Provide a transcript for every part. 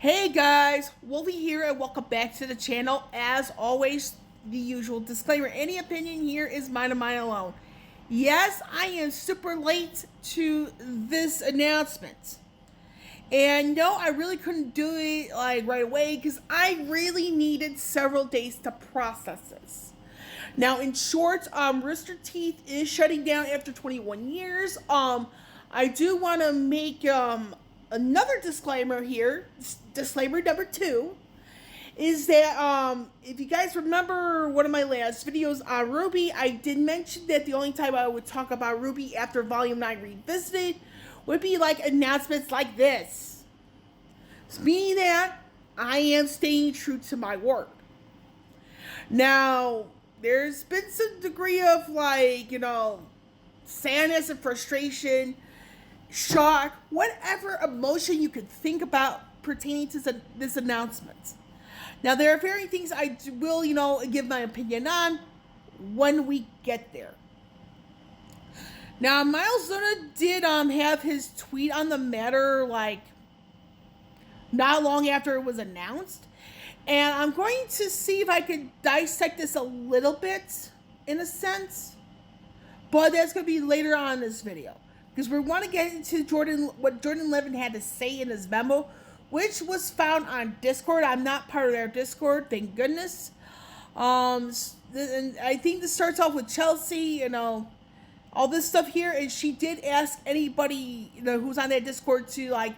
Hey guys, Wolvie here and welcome back to the channel. As always, the usual disclaimer, any opinion here is mine and mine alone. Yes, I am super late to this announcement. And no, I really couldn't do it right away because I really needed several days to process this. Now, in short, Rooster Teeth is shutting down after 21 years. I do want to make another disclaimer here. Disclaimer number 2 is that if you guys remember one of my last videos on RWBY, I did mention that the only time I would talk about RWBY after Volume 9 Revisited would be like announcements like this. So meaning that I am staying true to my word. Now, there's been some degree of sadness and frustration, shock, whatever emotion you could think about pertaining to this announcement. Now, there are varying things I will, give my opinion on when we get there. Now, Miles Luna did have his tweet on the matter not long after it was announced. And I'm going to see if I can dissect this a little bit, in a sense. But that's going to be later on in this video. Because we want to get into what Jordan Levin had to say in his memo, which was found on Discord. I'm not part of their Discord, thank goodness. And I think this starts off with Chelsea, all this stuff here. And she did ask anybody, who's on that Discord to,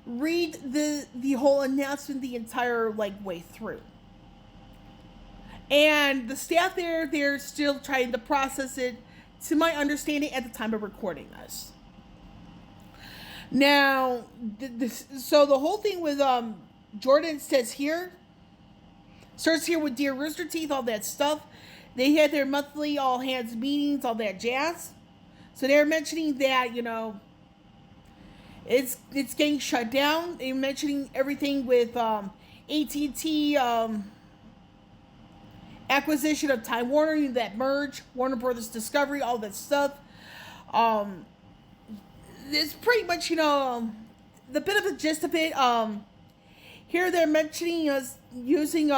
read the whole announcement the entire way through. And the staff they're still trying to process it, to my understanding, at the time of recording this. Now, so the whole thing with Jordan starts here with Dear Rooster Teeth, all that stuff. They had their monthly all hands meetings, all that jazz. So they're mentioning that, it's getting shut down. They're mentioning everything with AT&T acquisition of Time Warner, that merge, Warner Brothers Discovery, all that stuff. It's pretty much, the bit of a gist of it. Here they're mentioning us using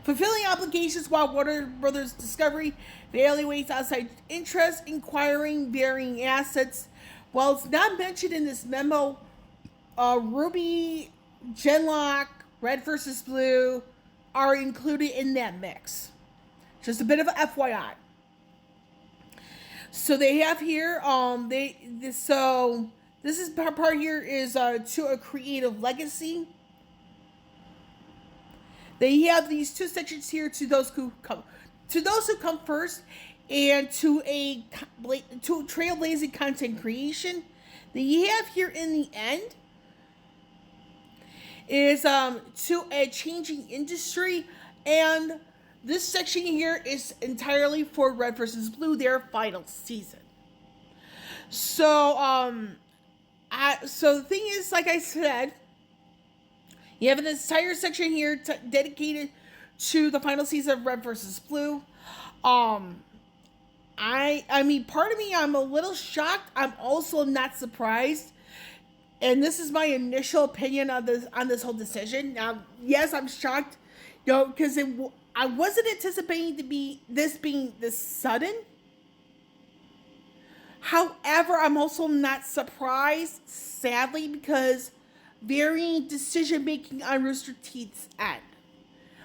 fulfilling obligations while Warner Brothers Discovery evaluates outside interest, inquiring varying assets. While it's not mentioned in this memo, RWBY, Genlock, Red vs. Blue are included in that mix. Just a bit of a FYI. So they have here, this is part here is to a creative legacy. They have these 2 sections here to those who come first, and to trailblazing content creation. That you have here in the end is to a changing industry, and this section here is entirely for Red vs. Blue, their final season. So so the thing is, like I said, you have an entire section here dedicated to the final season of Red vs. Blue. I mean, part of me, I'm a little shocked. I'm also not surprised. And this is my initial opinion on this whole decision. Now, yes, I'm shocked, because I wasn't anticipating this being this sudden. However, I'm also not surprised, sadly, because varying decision making on Rooster Teeth's end.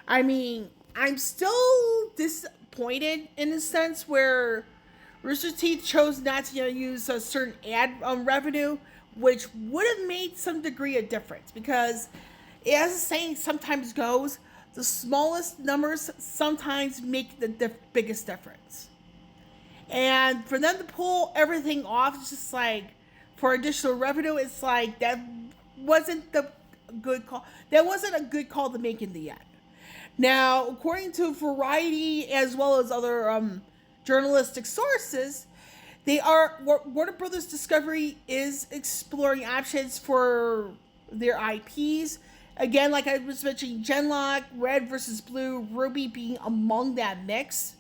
I mean, I'm still disappointed in a sense where Rooster Teeth chose not to use a certain ad revenue, which would have made some degree of difference, because as the saying sometimes goes, the smallest numbers sometimes make the biggest difference. And for them to pull everything off, it's just for additional revenue, it's that wasn't the good call. That wasn't a good call to make in the end. Now, according to Variety as well as other journalistic sources, Warner Brothers Discovery is exploring options for their IPs. Again, like I was mentioning, Genlock, Red vs. Blue, RWBY being among that mix.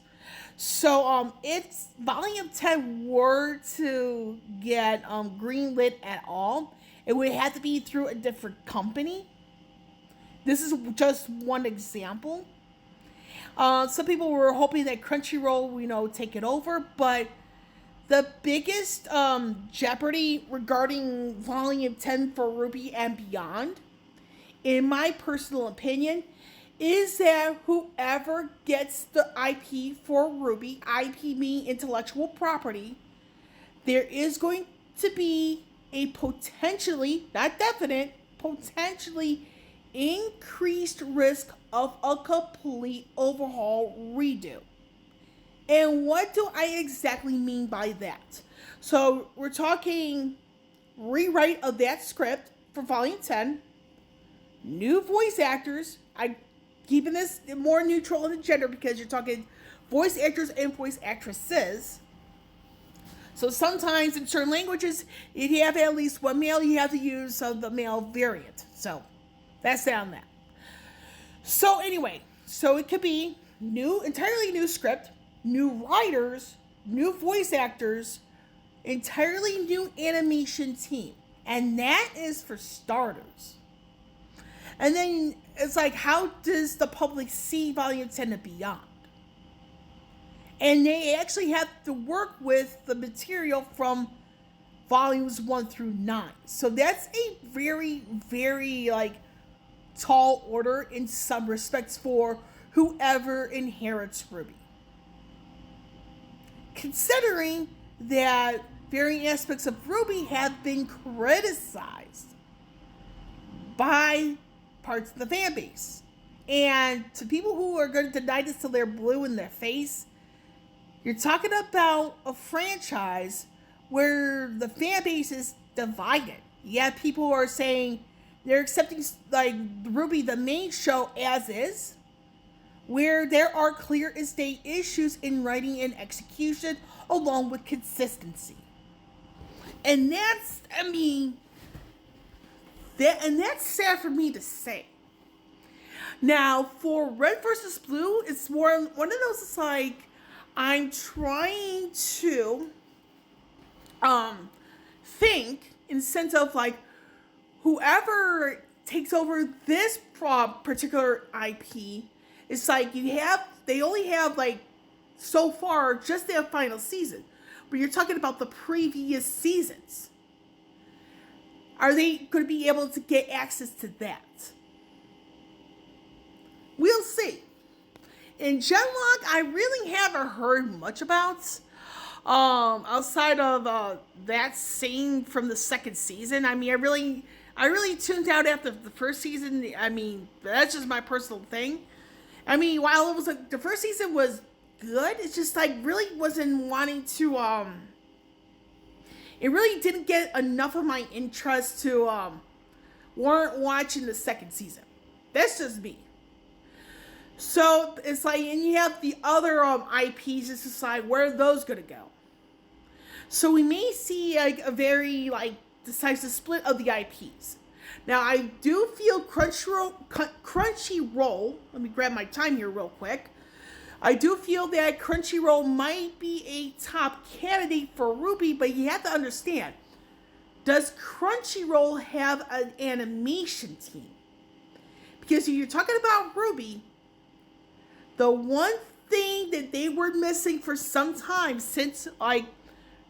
So, if Volume 10 were to get greenlit at all, It would have to be through a different company. This is just one example. Some people were hoping that Crunchyroll, take it over, but the biggest jeopardy regarding Volume 10 for RWBY and beyond, in my personal opinion, is that whoever gets the IP for RWBY, IP meaning intellectual property, there is going to be a potentially, not definite, potentially increased risk of a complete overhaul redo. And what do I exactly mean by that? So we're talking rewrite of that script for Volume 10, new voice actors. I'm keeping this more neutral in the gender because you're talking voice actors and voice actresses. So sometimes in certain languages, if you have at least one male, you have to use the male variant. So that's that on that. So anyway, so it could be entirely new script, new writers, new voice actors, entirely new animation team. And that is for starters. And then it's like, how does the public see Volume 10 and beyond? And they actually have to work with the material from Volumes 1 through 9. So that's a very, very, tall order in some respects for whoever inherits RWBY. Considering that varying aspects of RWBY have been criticized by parts of the fan base. And to people who are going to deny this till they're blue in their face, you're talking about a franchise where the fan base is divided. You have people who are saying they're accepting RWBY, the main show, as is, where there are clear as day issues in writing and execution along with consistency. And that's sad for me to say. Now, for Red versus Blue, it's more one of those, it's like, I'm trying to think in the sense of whoever takes over this particular IP, it's like they only have so far just their final season, but you're talking about the previous seasons. Are they going to be able to get access to that? We'll see. In Genlock, I really haven't heard much about, outside of that scene from the second season. I really tuned out after the first season. That's just my personal thing. While it was the first season was good, it's just really wasn't wanting to, it really didn't get enough of my interest to warrant watching the second season. That's just me. So it's and you have the other IPs to decide where are those going to go. So we may see a very decisive split of the IPs. Now I do feel Crunchyroll. Let me grab my time here real quick. I do feel that Crunchyroll might be a top candidate for RWBY, but you have to understand, does Crunchyroll have an animation team? Because if you're talking about RWBY, the one thing that they were missing for some time since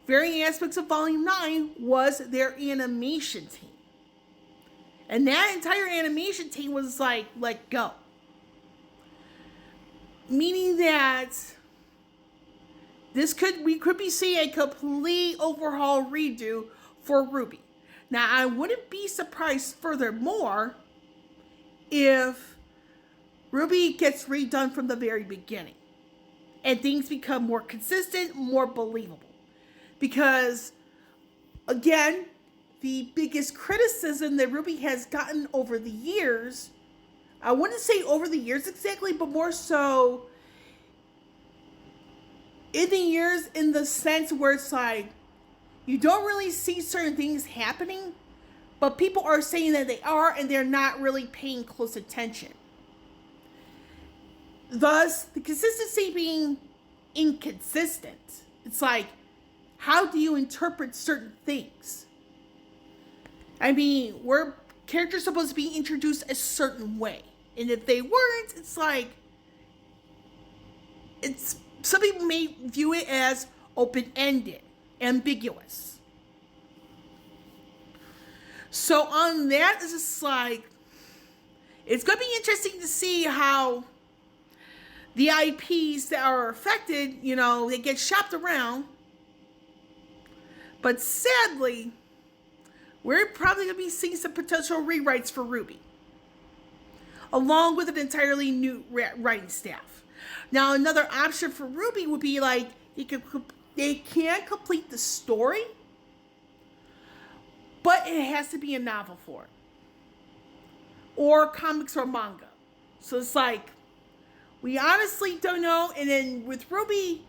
varying aspects of Volume 9 was their animation team. And that entire animation team was let go. Meaning that we could be seeing a complete overhaul redo for RWBY. Now, I wouldn't be surprised furthermore if RWBY gets redone from the very beginning and things become more consistent, more believable. Because, again, the biggest criticism that RWBY has gotten over the years, I wouldn't say over the years exactly, but more so in the years in the sense where it's you don't really see certain things happening, but people are saying that they are and they're not really paying close attention. Thus, the consistency being inconsistent. It's how do you interpret certain things? I mean, we're characters supposed to be introduced a certain way. And if they weren't, it's like, it's, some people may view it as open-ended, ambiguous. So on that, it's just like, it's going to be interesting to see how the IPs that are affected, you know, they get shopped around. But sadly, we're probably going to be seeing some potential rewrites for RWBY, along with an entirely new writing staff. Now, another option for RWBY would be like, they can complete the story, but it has to be a novel for it, or comics or manga. So it's like, we honestly don't know. And then with RWBY,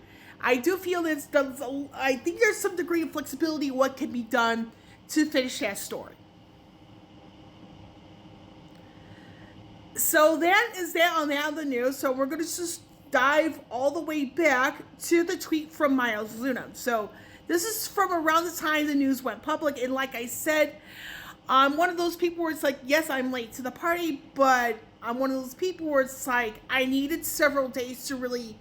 I do feel I think there's some degree of flexibility what can be done to finish that story. So that is that on the news. So we're going to just dive all the way back to the tweet from Miles Luna. So this is from around the time the news went public. And like I said, I'm one of those people where it's like, yes, I'm late to the party, but I'm one of those people where it's like, I needed several days to really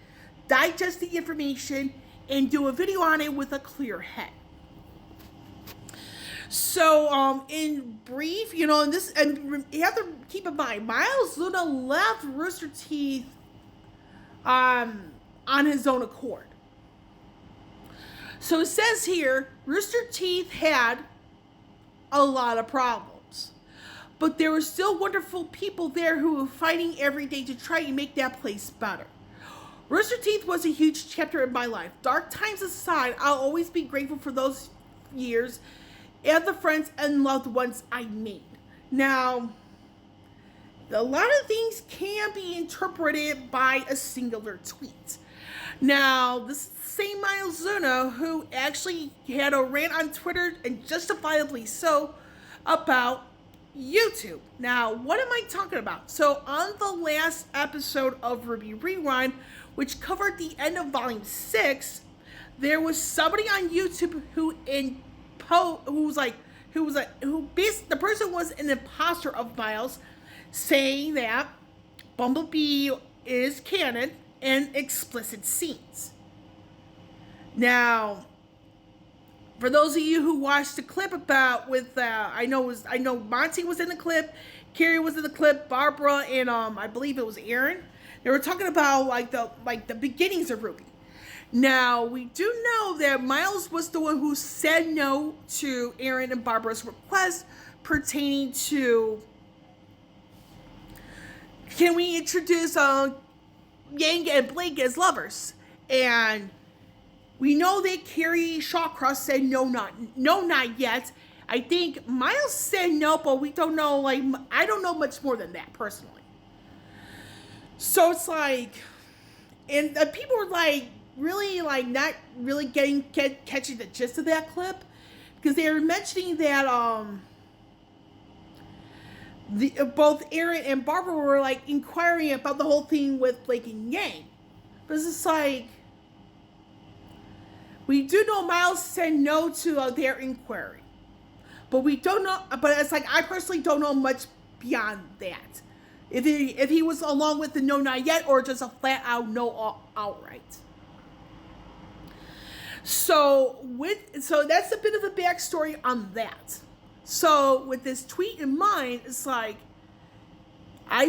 digest the information and do a video on it with a clear head. So, in brief, you know, and you have to keep in mind, Miles Luna left Rooster Teeth on his own accord. So it says here, Rooster Teeth had a lot of problems, but there were still wonderful people there who were fighting every day to try and make that place better. Rooster Teeth was a huge chapter in my life. Dark times aside, I'll always be grateful for those years and the friends and loved ones I made. Now, a lot of things can be interpreted by a singular tweet. Now, this is the same Miles Luna who actually had a rant on Twitter, and justifiably so, about YouTube. Now, what am I talking about? So, on the last episode of RWBY Rewind, which covered the end of Volume 6, there was somebody on YouTube the person was an imposter of Miles, saying that Bumblebee is canon and explicit scenes. Now, for those of you who watched the clip I know Monty was in the clip, Carrie was in the clip, Barbara, and I believe it was Aaron. They were talking about the beginnings of RWBY. Now, we do know that Miles was the one who said no to Aaron and Barbara's request pertaining to, can we introduce Yang and Blake as lovers? And we know that Carrie Shawcross said no, not yet. I think Miles said no, but we don't know, I don't know much more than that, personally. So it's like, and people were really not really catching the gist of that clip, because they were mentioning that both Aaron and Barbara were inquiring about the whole thing with Blake and Yang. But it's just we do know Miles said no to their inquiry, but we don't know. But it's I personally don't know much beyond that. If he was along with the no, not yet, or just a flat out no outright. So that's a bit of a backstory on that. So with this tweet in mind, it's I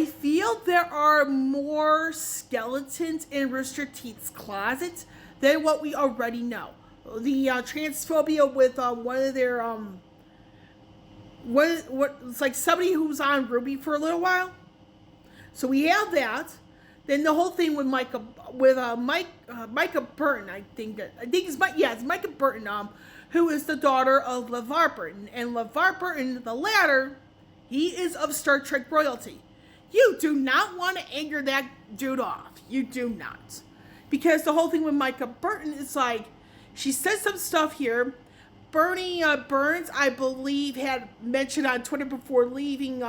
feel there are more skeletons in Rooster Teeth's closet than what we already know. The transphobia with one of their it's somebody who's on RWBY for a little while. So we have that. Then the whole thing with Micah Burton, it's Micah Burton, who is the daughter of LeVar Burton. And LeVar Burton, the latter, he is of Star Trek royalty. You do not want to anger that dude off. You do not. Because the whole thing with Micah Burton is she said some stuff here. Bernie Burns, I believe, had mentioned on Twitter before leaving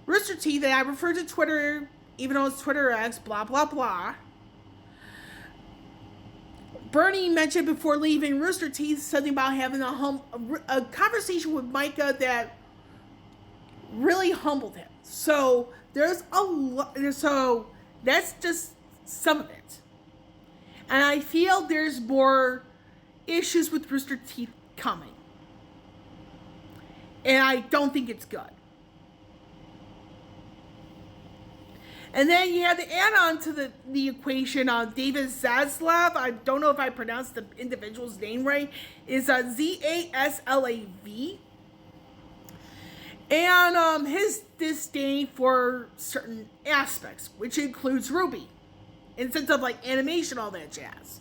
Rooster Teeth, and I refer to Twitter, even though it's Twitter X, blah, blah, blah. Bernie mentioned before leaving Rooster Teeth something about having a conversation with Micah that really humbled him. So there's a lot. So that's just some of it. And I feel there's more issues with Rooster Teeth coming. And I don't think it's good. And then you have to add on to the equation David Zaslav. I don't know if I pronounced the individual's name right. Is Zaslav. And his disdain for certain aspects, which includes RWBY. In the sense of like animation, all that jazz.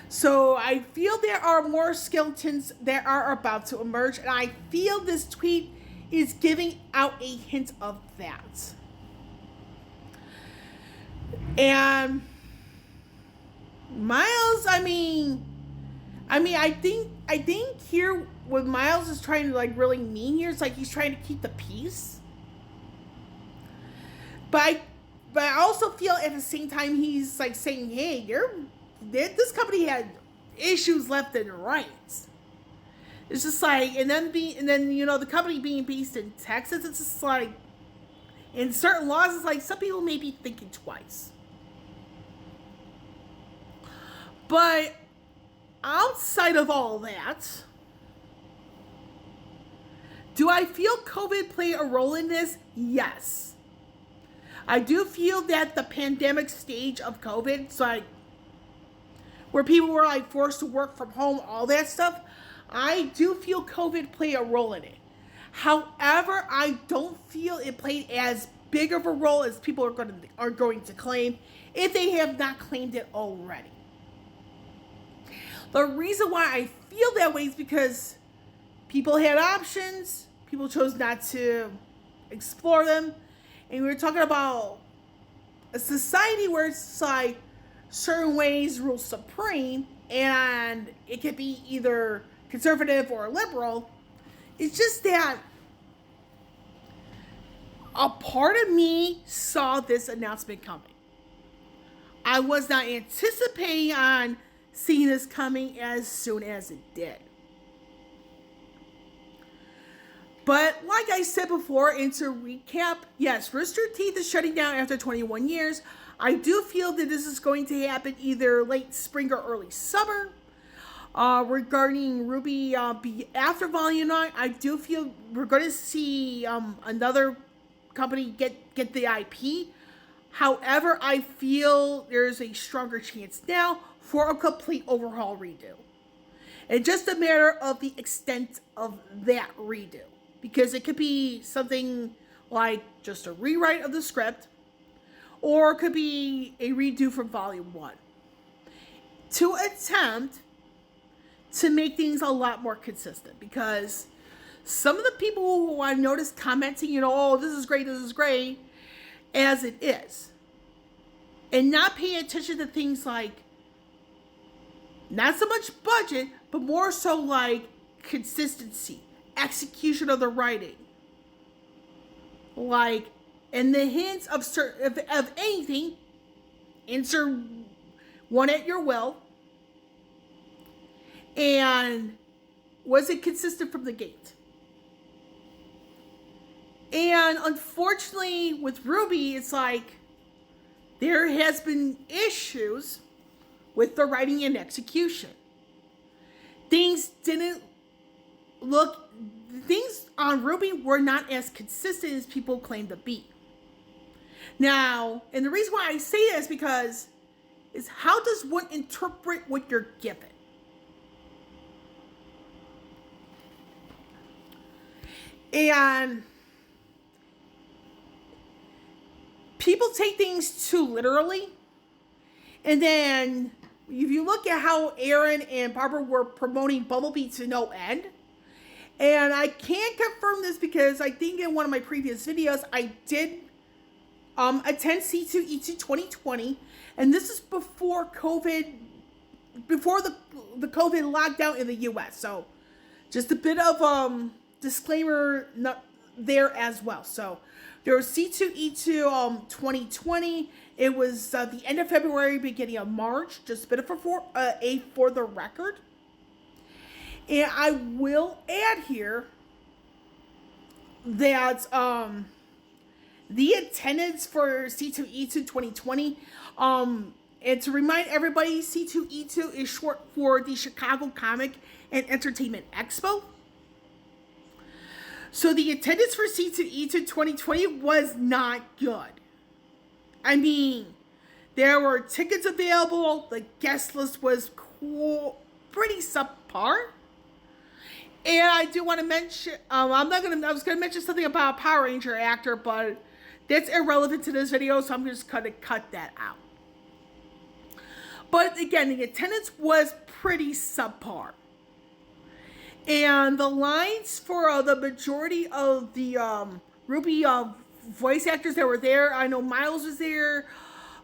So I feel there are more skeletons that are about to emerge. And I feel this tweet is giving out a hint of that. And Miles, I think here what Miles is trying to like really mean here is like he's trying to keep the peace. But I also feel at the same time he's like saying, hey, this company had issues left and right. It's just like, and then the company being based in Texas, it's just like, in certain laws, it's like some people may be thinking twice. But outside of all that, do I feel COVID played a role in this? Yes. I do feel that the pandemic stage of COVID, it's like where people were like forced to work from home, all that stuff, I do feel COVID played a role in it. However, I don't feel it played as big of a role as people are going to claim if they have not claimed it already. The reason why I feel that way is because people had options, people chose not to explore them, and we were talking about a society where it's like certain ways rule supreme, and it could be either conservative or liberal. It's just that a part of me saw this announcement coming. I was not anticipating on seeing this coming as soon as it did. But like I said before, and to recap, yes, Rooster Teeth is shutting down after 21 years. I do feel that this is going to happen either late spring or early summer. Regarding RWBY after Volume 9, I do feel we're going to see another company get the IP. However, I feel there's a stronger chance now for a complete overhaul redo. It's just a matter of the extent of that redo. Because it could be something like just a rewrite of the script, or it could be a redo from Volume 1. To attempt to make things a lot more consistent. Because some of the people who I've noticed commenting, oh, this is great, as it is. And not paying attention to things like, not so much budget, but more so like consistency, execution of the writing. Like, and the hints of anything, insert one at your will. And was it consistent from the gate? And unfortunately, with RWBY, it's like there has been issues with the writing and execution. Things on RWBY were not as consistent as people claim to be. Now, and the reason why I say that is because how does one interpret what you're given? And people take things too literally. And then if you look at how Aaron and Barbara were promoting Bumblebee to no end, and I can't confirm this because I think in one of my previous videos I did attend C2E2 2020, and this is before COVID, before the COVID lockdown in the US. So just a bit of disclaimer there as well. So there was C2E2 2020, It was the end of February, beginning of March, just a bit of a for the record. And I will add here that the attendance for C2E2 2020, and to remind everybody, C2E2 is short for the Chicago Comic and Entertainment Expo. So the attendance for C2E2 2020 was not good. I mean, there were tickets available. The guest list was pretty subpar. And I do want to mention, I was going to mention something about a Power Ranger actor, but that's irrelevant to this video, so I'm just going to cut that out. But again, the attendance was pretty subpar. And the lines for the majority of the RWBY voice actors that were there, I know Miles was there,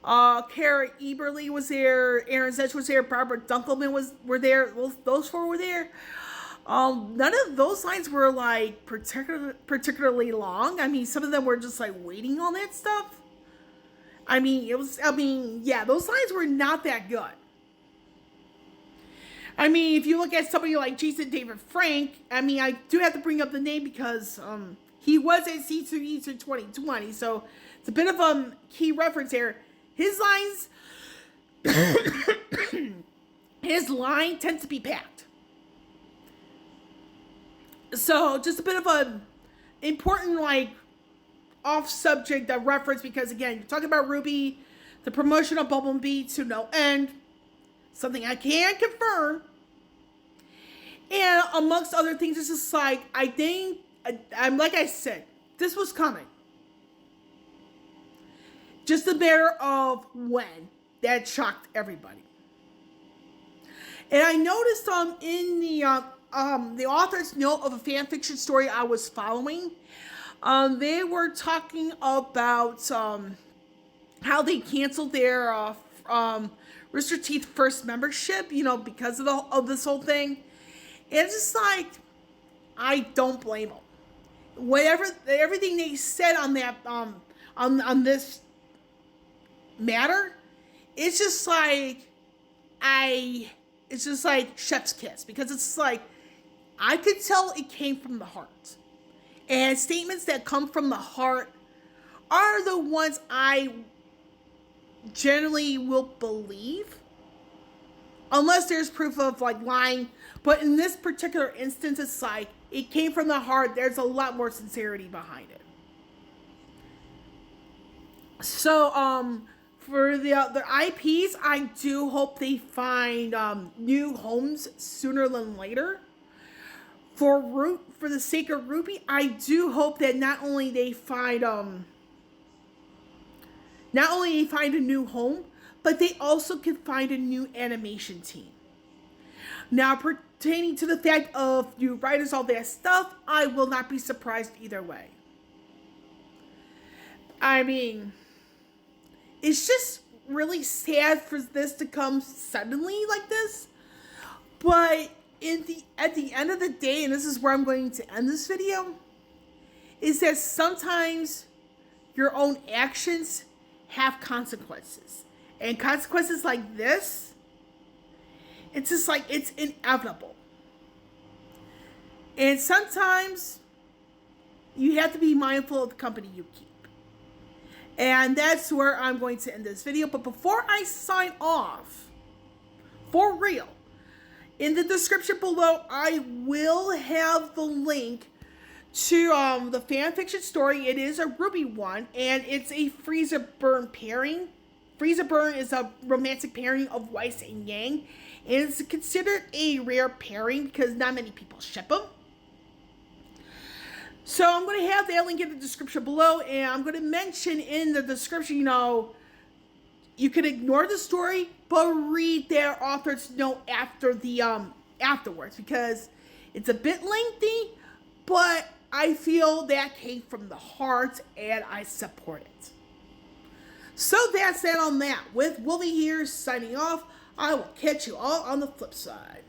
Kara Eberly was there, Aaron Zech was there, Barbara Dunkelman were there. Those four were there. None of those lines were like particularly long. I mean, some of them were just like waiting on that stuff. Yeah, those lines were not that good. I mean, if you look at somebody like Jason David Frank, I mean, I do have to bring up the name because he was at C2E2 2020, so it's a bit of a key reference here. His lines, his line tends to be packed. So just a bit of a important, like, off-subject reference because, again, you're talking about RWBY, the promotion of Bumblebee to no end, something I can confirm. And amongst other things, it's just like, I think, like I said, this was coming. Just a matter of when. That shocked everybody. And I noticed in the author's note of a fan fiction story I was following, they were talking about how they canceled their Rooster Teeth first membership, because of this whole thing. And it's just like, I don't blame them. Everything they said on that on this matter, it's just like chef's kiss, because it's just like, I could tell it came from the heart. And statements that come from the heart are the ones I generally will believe. Unless there's proof of like lying. But in this particular instance, it's like, it came from the heart. There's a lot more sincerity behind it. So, for the IPs, I do hope they find new homes sooner than later. For the sake of RWBY, I do hope that not only they find a new home, but they also can find a new animation team. Now, pertaining to the fact of new writers, all that stuff, I will not be surprised either way. I mean, it's just really sad for this to come suddenly like this, but at the end of the day, and this is where I'm going to end this video, is that sometimes your own actions have consequences. And consequences like this, it's just like, it's inevitable. And sometimes you have to be mindful of the company you keep. And that's where I'm going to end this video. But before I sign off, for real, in the description below, I will have the link to the fanfiction story. It is a RWBY one, and it's a Frieza Burn pairing. Frieza Burn is a romantic pairing of Weiss and Yang, and it's considered a rare pairing because not many people ship them. So I'm going to have that link in the description below, and I'm going to mention in the description, you can ignore the story, but read their author's note after the afterwards, because it's a bit lengthy, but I feel that came from the heart, and I support it. So that's that on that. With Wolvie here signing off, I will catch you all on the flip side.